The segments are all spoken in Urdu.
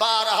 12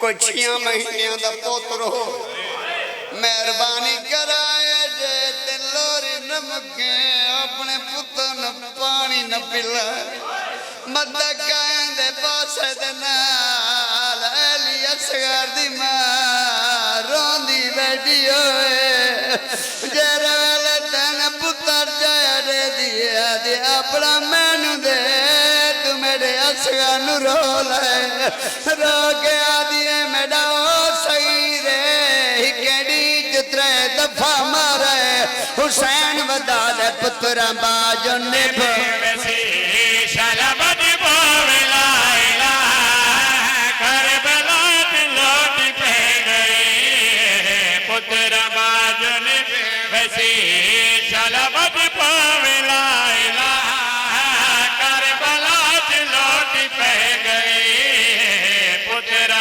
کوئی 6 مہینے دا پوتر ہو مہربانی کرائے جے تے لوری نمکے اپنے پتر نہ پانی نہ پلا مدہ کائیں دے پاسے دے نال ایلی اصغر دی ماں روندی بیٹھی ہوئے جیرے ویلے تین پتر جایا دے دیا دی اپنا مینو دے تو میرے اصغر نو رو لائے رو کے آدھیے میڈا او سعیرے ہی کیڑی جترے دفعہ مارے حسین ودا دے پترہ باجو نبھو شلبت بولا الہ کربلا لوٹ پہ گئی پتر باجن ویسی شلبت بولا الہ کربلا لوٹ پہ گئی پتر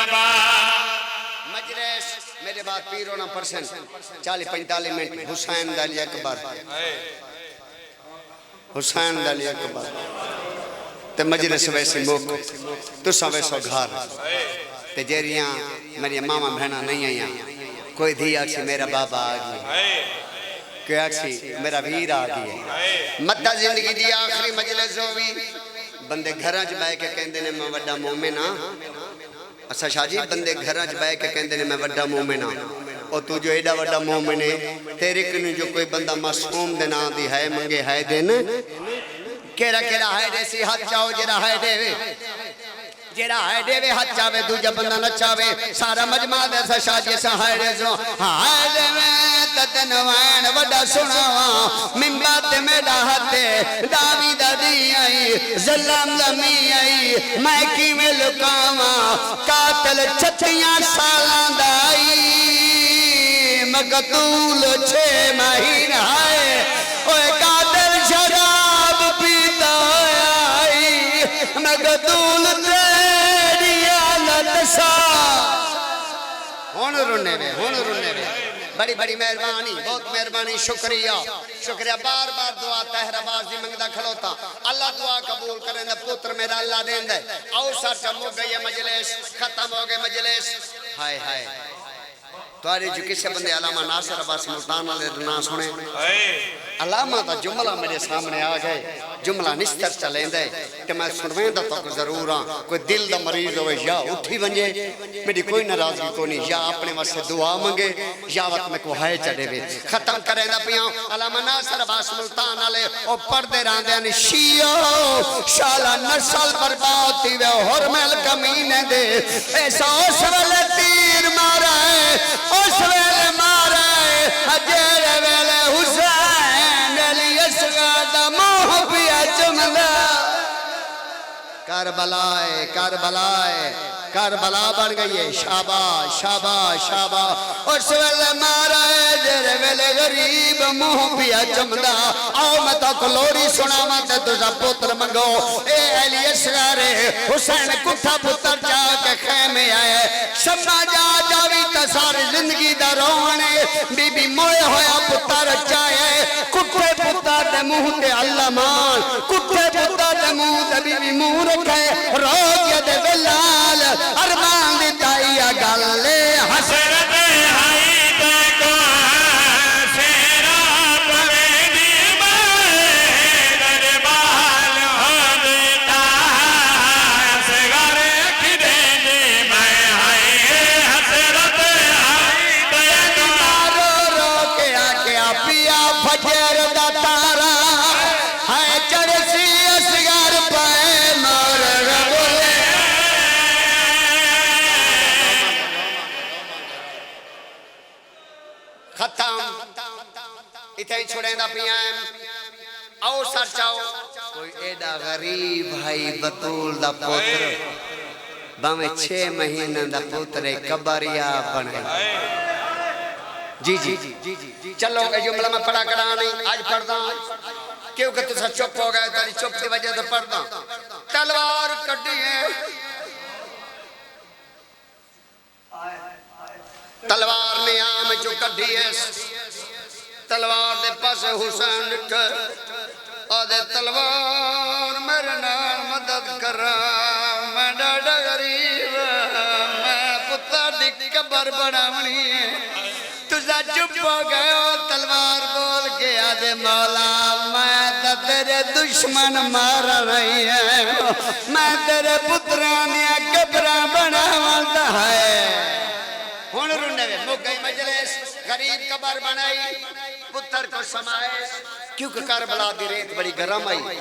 مجلس میرے بعد پیر ہونا پرسن 40-45 منٹ حسین دلی اکبر حسین دلی اکبر تے مجلس ویسی موک تسا ویسو گھار تے جیریاں میری ماما بہنا نہیں آئیاں کوئی دھی آکسی میرا بابا آگئی کوئی آکسی میرا ویر آگئی مدہ زندگی دی آخری مجلس ہوئی بندے گھراج بائے کے کہندے نے میں وڈا مومنہ اسا شاہ جی بندے گھراج بائے کے کہندے نے میں وڈا مومنہ اور تو جو ایڈا وڈا مومنے تیرے کنو جو کوئی بندہ معصوم دینا دی ہے منگے ہے دین کیرا کیرا ہے دے سی ہاتھ چاہو جیرا ہے دے وے جیرا ہے دے وے ہاتھ چاہوے دوجہ بندہ نہ چاہوے سارا مجمع دے سا شاہ جیسا ہے دے سو ہائے دے میں تتنوین وڈا سناواں من بات میں ڈاہتے داوی دا دی آئی ظلم لمی آئی مائکی میں لکاواں قاتل 36 سالان دائی مقتول 6 مہین آئے اوہ قاتل شراب پیتا آئی مقتول تیری آلت سا ہون رونے بے بڑی بڑی مہربانی بہت مہربانی شکریہ بار بار دعا تہرہ بازی منگدہ کھلوتا اللہ دعا قبول کریں دے پتر میرا اللہ دین دے آؤ سر چمو گئی مجلس ختم ہو گئے مجلس ہائے ہائے تواری جو کسے بندے علامہ ناصر عباس ملتان والے نا سنے علامہ دا جملہ میرے سامنے آ گئے جملہ نستر چلیں دے کہ میں سنویں دا تو ضرور ہاں کوئی دل دا مریض ہوئے یا اٹھی ونجے میری کوئی ناراضگی کو نہیں یا اپنے واسے دعا منگے یا وقت میں کو ہائے چڑھے وے ختم کریں دا پیاں علامہ ناصر عباس ملتان والے او پردے راندے ان شیعو شالا نسل بربادی وے حرمل کمینے دے ایسا اس والے تیر مارا ہے اس ویلے مارا ہے حجیر ویلے حسین علی اصغر دا موہ پیا چمدہ کربلا بن گئی ہے شاباش اس ویلے مارا ہے جیرے ویلے غریب موہ پیا چمدہ آؤ میں تو کلوری سنا ماتے تجھا پتر منگو اے علی اصغر حسین کٹھا پتر جا کے خیمے آئے شمع جا جاوی تساری زندگی دا رونے بی بی موئے ہویا پتر چاہے کٹھے پتر دے موہ تے اللہ مان کٹھے پتر دے موہ تے بی بی موہ رکھے روگیا دے بلال ارمان دی تائیا گلے حسرت ہائی تے کو سیراب ویدی میں دربال ہو دیتا اصغر کھدے دی میں ہائی حسرت ہائی تے کو رو کے آکے پیا فجر دا تارا ہائے چڑسی اصغر پائے مار ربولے ختم اتھے ہی چھوڑیں دا پیائیں آؤ سر چاہو کوئی ایڈا غریب بھائی بطول دا پوتر باویں 6 مہینہ دا پوتر کبریا بنے جی چلو اے جملہ میں پڑھا کرا نہیں آج پڑھدا کیونکہ تسا چپ ہو گئے تاری چپ کی وجہ سے پڑھدا تلوار کڈیے تلوار نے آم جو کڈیے تلوار دے پاس حسین لکھے آدھے تلوار میرے نال مدد کر میں ڈاڈا غریب میں پتر قبر بناونی ہے تجھا چپ ہو گئے ہو تلوار بول کے آدھے مولا میں تا تیرے دشمن مار رہی ہے میں تیرے پتران دیا قبران بناوندا ہے ہن رونے وے مک گئی مجلس غریب قبر بنائی پتر کو سمائے کیونکہ کربلا دی ریت بڑی گرم آئی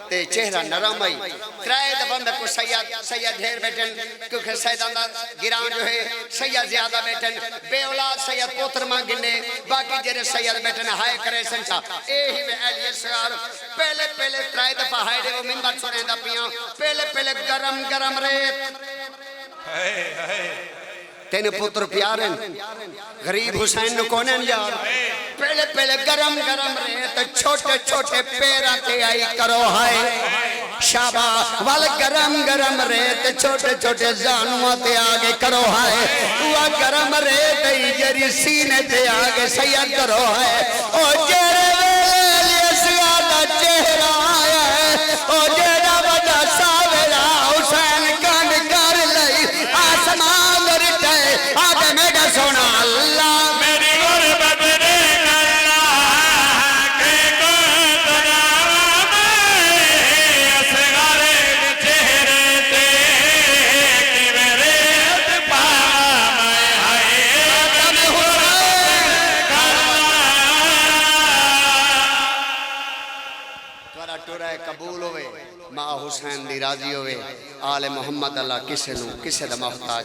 تے چہرہ نرم آئی ترائے دفعہ کو سید ڈھیر بیٹھن کیونکہ سیدان گران جو ہے سید زیادہ بیٹھن بے اولاد سید پوتر ماں گنے باقی جرے سید بیٹھن ہائے کرے سنچا اے ہی میں اہلی سیار پہلے ترائے دفعہ ہائے دے وہ منبر سنے دا پیاں پہلے گرم ریت تین پتر پیارن غریب حسین نو کونن یار پہلے گرم ریت چھوٹے پیراتے آئی کرو ہائے شابہ وال گرم ریت چھوٹے زانواتے آگے کرو ہائے وہ گرم ریت جری سینے تے آگے سید کرو ہائے او جیرے ویلے سیادہ چہرہ آیا ہے او جیرہ وجہ ساویرہ حسین کانڈ کر لئی آسمان رٹے آگے میڈا سونا اللہ میری غربت دیکھ اللہ کہ کو تناوا میں اصغر چہرے تے کہ میرے اتپاہ میں ہائے تم حسین تورا ٹورائے قبول ہوئے ماں حسین دی راضی ہوئے آل محمد اللہ کسے دا محتاج